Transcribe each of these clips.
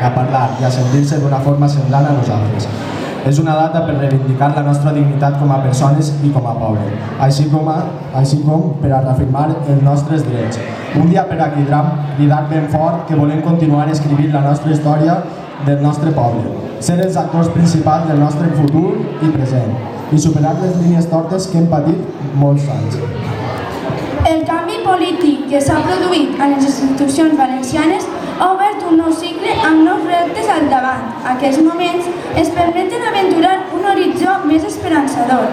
a parlar i a sentir-se d'una forma semblant a nosaltres. És una data per reivindicar la nostra dignitat com a persones i com a poble, així com per a reafirmar els nostres drets. Un dia per a cridar ben fort que volem continuar escrivint la nostra història del nostre poble, ser els actors principals del nostre futur i present i superar les línies tortes que hem patit molts anys. El canvi polític que s'ha produït a les institucions valencianes ha obert un nou cicle amb nous reptes al davant. Aquests moments ens permeten aventurar un horitzó més esperançador,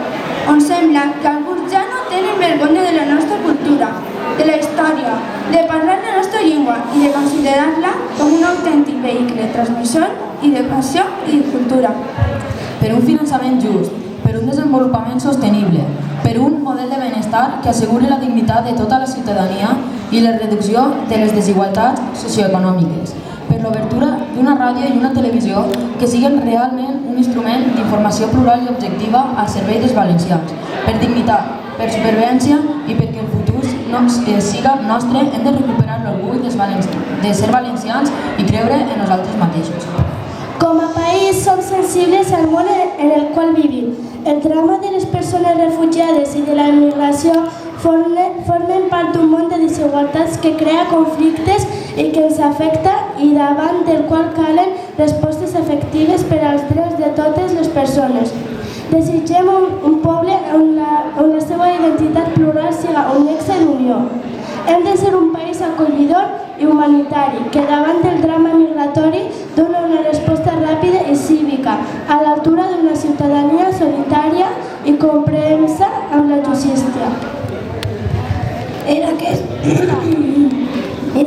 on sembla que alguns ja no tenen vergonya de la nostra cultura, de la història, de parlar la nostra llengua i de considerar-la com un autèntic vehicle transmissor i d'educació i de cultura. Per un finançament just, per un desenvolupament sostenible, per un model de benestar que asseguri la dignitat de tota la ciutadania i la reducció de les desigualtats socioeconòmiques, per l'obertura d'una ràdio i una televisió que siguin realment un instrument d'informació plural i objectiva al servei dels valencians, per dignitat, per supervivència i perquè el futur siga nostre, hem de recuperar l'orgull de ser valencians i creure en nosaltres mateixos. Com a país som sensibles al món en el qual vivim. El drama de les persones refugiades i de la immigració formen part d'un món de desigualtats que crea conflictes i que ens afecta i davant del qual calen respostes efectives per als drets de totes les persones. Desitgem un poble on la seva identitat plural siga un nexe d'unió. Hem de ser un país acollidor i humanitari que davant del drama migratori dona una resposta ràpida i cívica a l'altura d'una ciutadania solitària i comprensa amb la justícia. En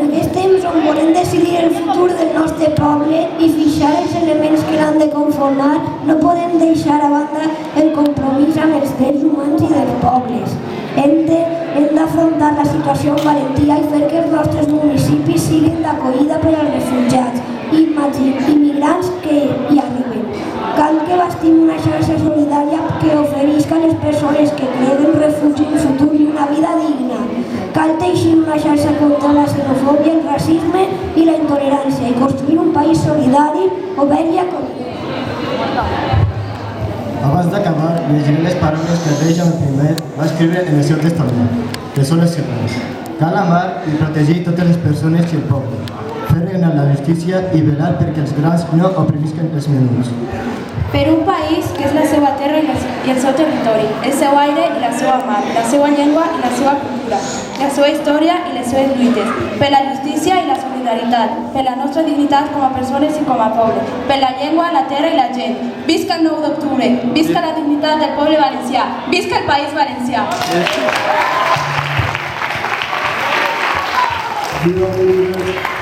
aquest temps on volem decidir el futur del nostre poble i fixar els elements que l'han de conformar, no podem deixar a banda el compromís amb els drets humans i dels pobles. Hem d'afrontar la situació amb valentia i fer que els nostres municipis siguin d'acollida per als refugiats i immigrants que hi arriben. Cal que bastim una xarxa solidària que oferisca a les persones que creen refugi un futur i una vida digna. Cal teixir una xarxa contra la xenofòbia, el racisme i la intolerància i construir un país solidari, obert i acollidor. Abans d'acabar, llegiré les paraules que el rei Jaume I va escriure en el seu testament, que són les següents. Cal amar i protegir totes les persones i el poble, fer regnar la justícia i velar perquè els grans no oprimisquen els menuts. Per un país que és la seva terra i el seu territori, el seu aire i la seva mar, la seva llengua i la seva cultura, la seva història i les seves lluites, per la justícia i la solidaritat, per la nostra dignitat com a persones i com a poble, per la llengua, la terra i la gent. Visca el 9 d'octubre, visca la dignitat del poble valencià, visca el país valencià. Viva